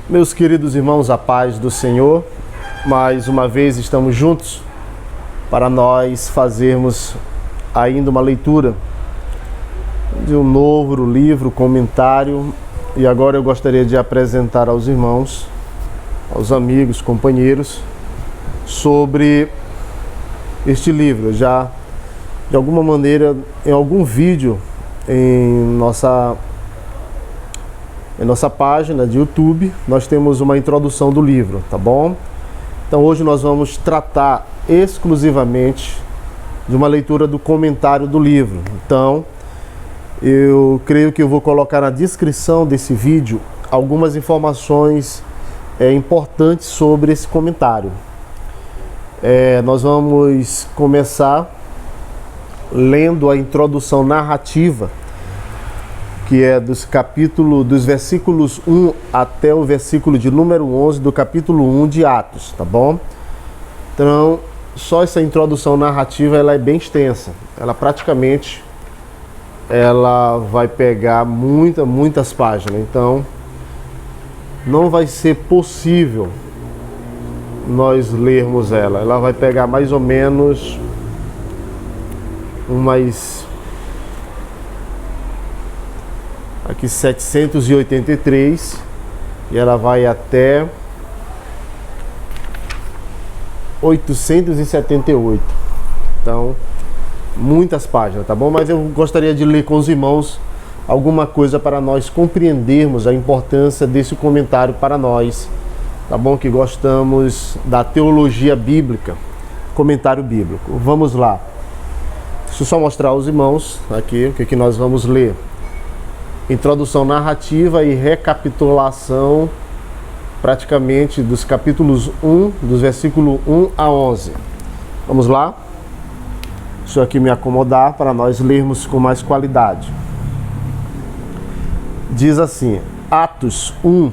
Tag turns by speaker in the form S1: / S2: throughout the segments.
S1: Meus queridos irmãos, a paz do Senhor, mais uma vez estamos juntos para nós fazermos ainda uma leitura de um novo livro, comentário, e agora eu gostaria de apresentar aos irmãos, aos amigos, companheiros, sobre este livro. Já, de alguma maneira, em algum vídeo em nossa página de YouTube, nós temos uma introdução do livro, tá bom? Então hoje nós vamos tratar exclusivamente de uma leitura do comentário do livro. Então, eu creio que eu vou colocar na descrição desse vídeo algumas informações importantes sobre esse comentário. Nós vamos começar lendo a introdução narrativa, que é dos versículos 1 até o versículo de número 11 do capítulo 1 de Atos, tá bom? Então, só essa introdução narrativa, ela é bem extensa. Ela vai pegar muitas páginas. Então, não vai ser possível nós lermos ela. Ela vai pegar mais ou menos aqui 783 e ela vai até 878. Então, muitas páginas, tá bom? Mas eu gostaria de ler com os irmãos alguma coisa para nós compreendermos a importância desse comentário para nós, tá bom? Que gostamos da teologia bíblica, comentário bíblico. Vamos lá. Deixa eu só mostrar aos irmãos aqui o que nós vamos ler. Introdução narrativa e recapitulação praticamente dos capítulos 1, dos versículos 1 a 11. Vamos lá? Deixa eu aqui me acomodar para nós lermos com mais qualidade. Diz assim: Atos 1,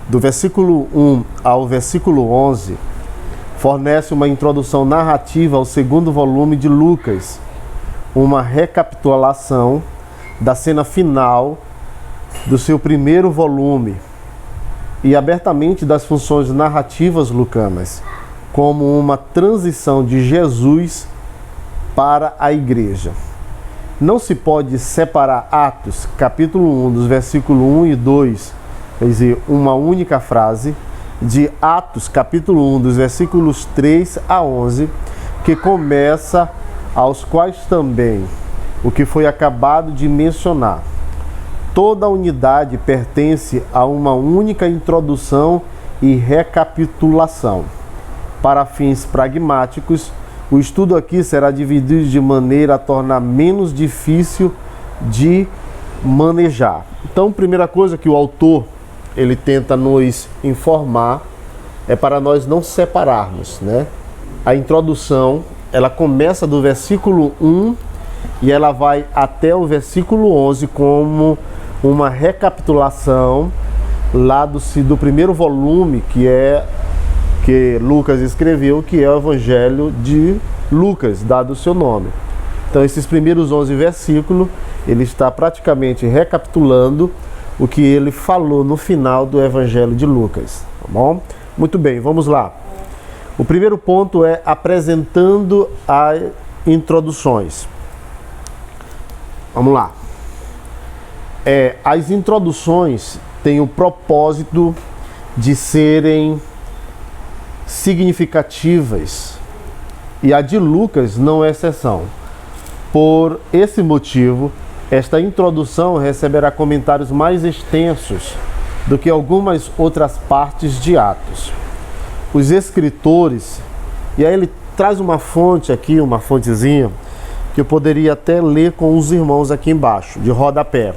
S1: do versículo 1 ao versículo 11, fornece uma introdução narrativa ao segundo volume de Lucas, uma recapitulação da cena final do seu primeiro volume e abertamente das funções narrativas lucanas, como uma transição de Jesus para a igreja. Não se pode separar Atos, capítulo 1, dos versículos 1 e 2, quer dizer, uma única frase, de Atos, capítulo 1, dos versículos 3 a 11, que começa aos quais também o que foi acabado de mencionar. Toda a unidade pertence a uma única introdução e recapitulação. Para fins pragmáticos, o estudo aqui será dividido de maneira a tornar menos difícil de manejar. Então, primeira coisa que o autor ele tenta nos informar é para nós não separarmos, né? A introdução, ela começa do versículo 1 e ela vai até o versículo 11 como uma recapitulação lá do primeiro volume que Lucas escreveu, que é o Evangelho de Lucas, dado o seu nome. Então, esses primeiros 11 versículos, ele está praticamente recapitulando o que ele falou no final do Evangelho de Lucas, tá bom? Muito bem, vamos lá. O primeiro ponto é apresentando as introduções. Vamos lá. As introduções têm o propósito de serem significativas e a de Lucas não é exceção. Por esse motivo, esta introdução receberá comentários mais extensos do que algumas outras partes de Atos. Os escritores, e aí ele traz uma fonte aqui, uma fontezinha, que eu poderia até ler com os irmãos aqui embaixo, de rodapé.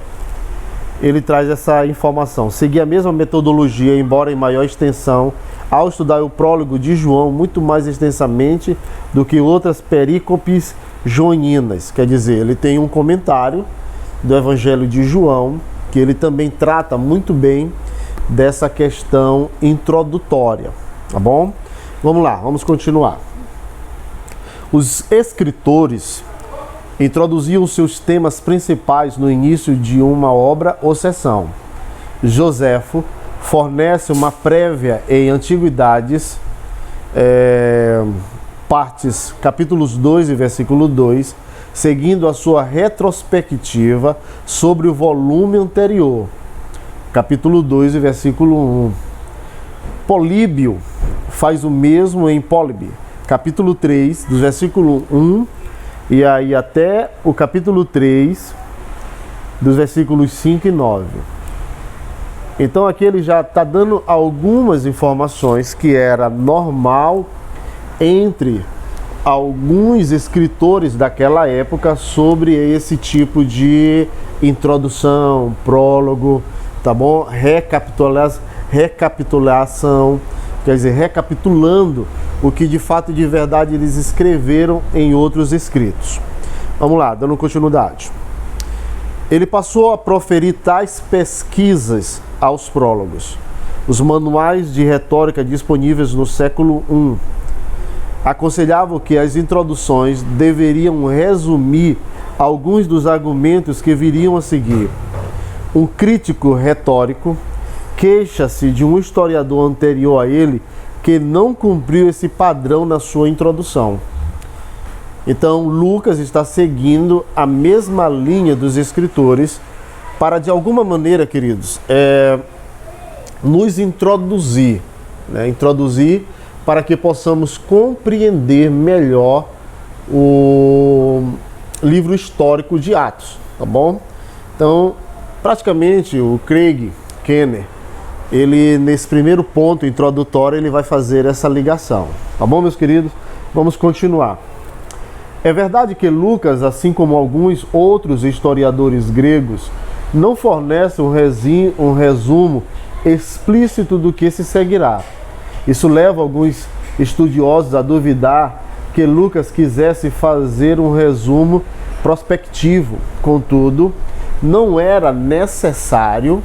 S1: Ele traz essa informação. Seguir a mesma metodologia, embora em maior extensão, ao estudar o prólogo de João muito mais extensamente do que outras perícopes joaninas. Quer dizer, ele tem um comentário do Evangelho de João, que ele também trata muito bem dessa questão introdutória. Tá bom? Vamos lá, vamos continuar. Os escritores introduziam seus temas principais no início de uma obra ou sessão. Joséfo fornece uma prévia em Antiguidades, partes, capítulos 2 e versículo 2, seguindo a sua retrospectiva sobre o volume anterior, capítulo 2 e versículo 1. Políbio faz o mesmo em Pólibe, capítulo 3, do versículo 1, e aí até o capítulo 3, dos versículos 5 e 9. Então aqui ele já está dando algumas informações que era normal entre alguns escritores daquela época sobre esse tipo de introdução, prólogo, tá bom? Recapitulação, quer dizer, recapitulando o que de fato e de verdade eles escreveram em outros escritos. Vamos lá, dando continuidade. Ele passou a proferir tais pesquisas aos prólogos. Os manuais de retórica disponíveis no século I aconselhavam que as introduções deveriam resumir alguns dos argumentos que viriam a seguir. Um crítico retórico queixa-se de um historiador anterior a ele que não cumpriu esse padrão na sua introdução. Então, Lucas está seguindo a mesma linha dos escritores para, de alguma maneira, queridos, nos introduzir, né? Introduzir para que possamos compreender melhor o livro histórico de Atos, tá bom? Então, praticamente, o Craig Keener, ele, nesse primeiro ponto introdutório, ele vai fazer essa ligação, tá bom, meus queridos? Vamos continuar. É verdade que Lucas, assim como alguns outros historiadores gregos, não fornece um resumo explícito do que se seguirá. Isso leva alguns estudiosos a duvidar que Lucas quisesse fazer um resumo prospectivo. Contudo, não era necessário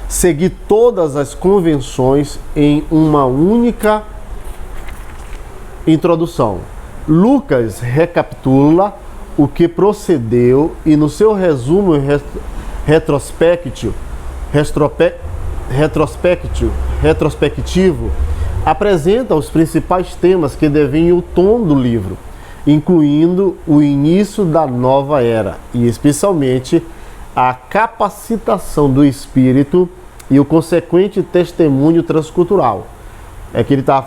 S1: seguir todas as convenções em uma única introdução. Lucas recapitula o que procedeu e no seu resumo retrospectivo apresenta os principais temas que definem o tom do livro, incluindo o início da nova era e especialmente a capacitação do espírito e o consequente testemunho transcultural. É que ele está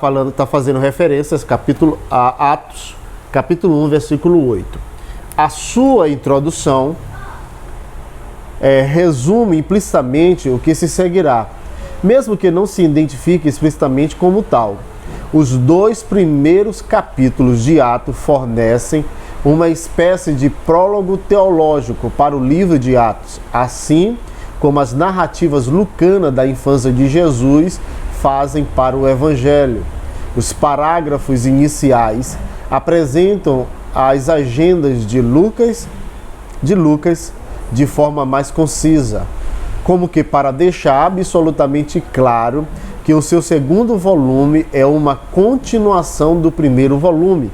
S1: fazendo referências a Atos, capítulo 1, versículo 8. A sua introdução resume implicitamente o que se seguirá, mesmo que não se identifique explicitamente como tal. Os 2 primeiros capítulos de Atos fornecem uma espécie de prólogo teológico para o livro de Atos, assim como as narrativas lucanas da infância de Jesus fazem para o Evangelho. Os parágrafos iniciais apresentam as agendas de Lucas de forma mais concisa, como que para deixar absolutamente claro que o seu segundo volume é uma continuação do primeiro volume.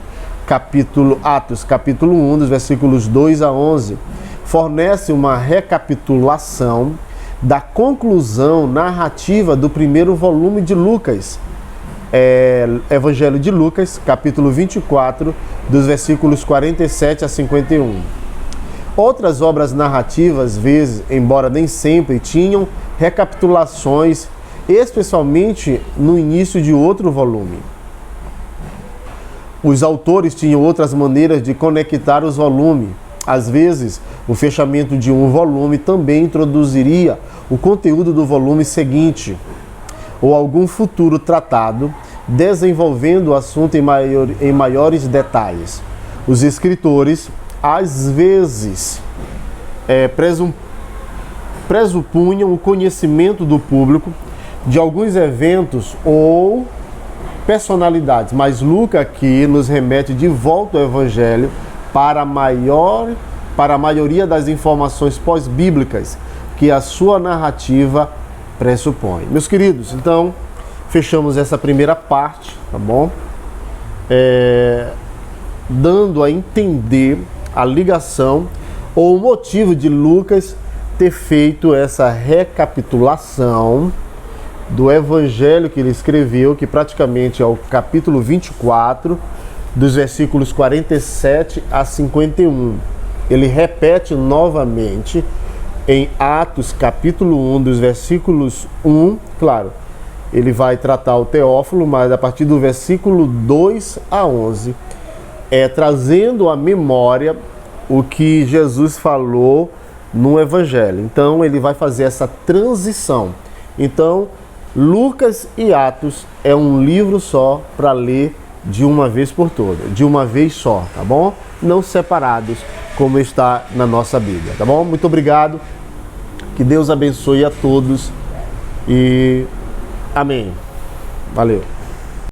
S1: Atos, capítulo 1, dos versículos 2 a 11, fornece uma recapitulação da conclusão narrativa do primeiro volume de Lucas, Evangelho de Lucas, capítulo 24, dos versículos 47 a 51. Outras obras narrativas, vezes, embora nem sempre, tinham recapitulações, especialmente no início de outro volume. Os autores tinham outras maneiras de conectar os volumes. Às vezes, o fechamento de um volume também introduziria o conteúdo do volume seguinte, ou algum futuro tratado, desenvolvendo o assunto em maiores detalhes. Os escritores, às vezes, presupunham o conhecimento do público de alguns eventos ou personalidades, mas Lucas aqui nos remete de volta ao Evangelho para a maioria das informações pós-bíblicas que a sua narrativa pressupõe. Meus queridos, então, fechamos essa primeira parte, tá bom? Dando a entender a ligação ou o motivo de Lucas ter feito essa recapitulação do evangelho que ele escreveu, que praticamente é o capítulo 24, dos versículos 47 a 51. Ele repete novamente em Atos capítulo 1, dos versículos 1, claro, ele vai tratar o Teófilo, mas a partir do versículo 2 a 11, trazendo à memória o que Jesus falou no Evangelho. Então, ele vai fazer essa transição. Então, Lucas e Atos é um livro só para ler de uma vez por todas, de uma vez só, tá bom? Não separados, como está na nossa Bíblia, tá bom? Muito obrigado, que Deus abençoe a todos e amém. Valeu.